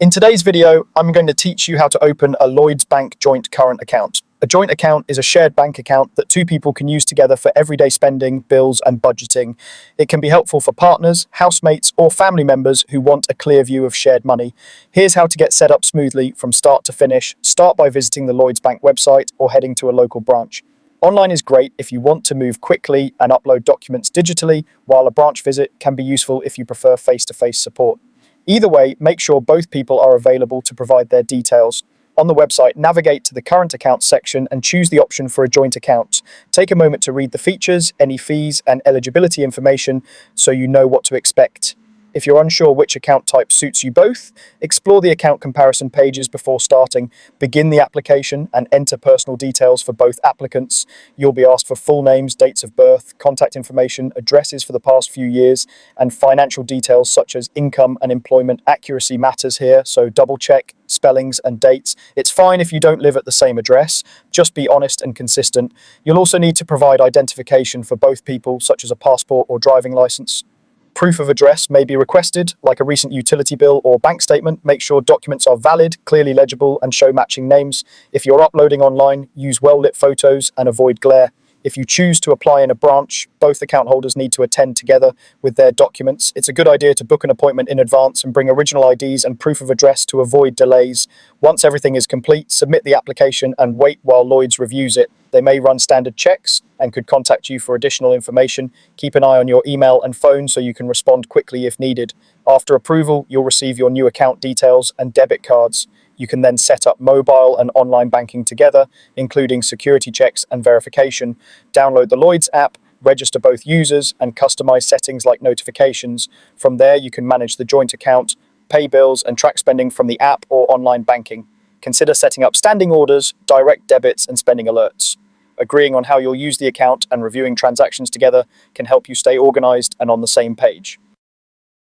In today's video, I'm going to teach you how to open a Lloyds Bank joint current account. A joint account is a shared bank account that two people can use together for everyday spending, bills, and budgeting. It can be helpful for partners, housemates, or family members who want a clear view of shared money. Here's how to get set up smoothly from start to finish. Start by visiting the Lloyds Bank website or heading to a local branch. Online is great if you want to move quickly and upload documents digitally, while a branch visit can be useful if you prefer face-to-face support. Either way, make sure both people are available to provide their details. On the website, navigate to the Current Accounts section and choose the option for a joint account. Take a moment to read the features, any fees, and eligibility information so you know what to expect. If you're unsure which account type suits you both, explore the account comparison pages before starting. Begin the application and enter personal details for both applicants. You'll be asked for full names, dates of birth, contact information, addresses for the past few years, and financial details such as income and employment. Accuracy matters here, so double check spellings and dates. It's fine if you don't live at the same address, just be honest and consistent. You'll also need to provide identification for both people, such as a passport or driving license. Proof of address may be requested, like a recent utility bill or bank statement. Make sure documents are valid, clearly legible, and show matching names. If you're uploading online, use well-lit photos and avoid glare. If you choose to apply in a branch, both account holders need to attend together with their documents. It's a good idea to book an appointment in advance and bring original IDs and proof of address to avoid delays. Once everything is complete, submit the application and wait while Lloyds reviews it. They may run standard checks and could contact you for additional information. Keep an eye on your email and phone so you can respond quickly if needed. After approval, you'll receive your new account details and debit cards. You can then set up mobile and online banking together, including security checks and verification. Download the Lloyds app, register both users, and customize settings like notifications. From there, you can manage the joint account, pay bills, and track spending from the app or online banking. Consider setting up standing orders, direct debits, and spending alerts. Agreeing on how you'll use the account and reviewing transactions together can help you stay organized and on the same page.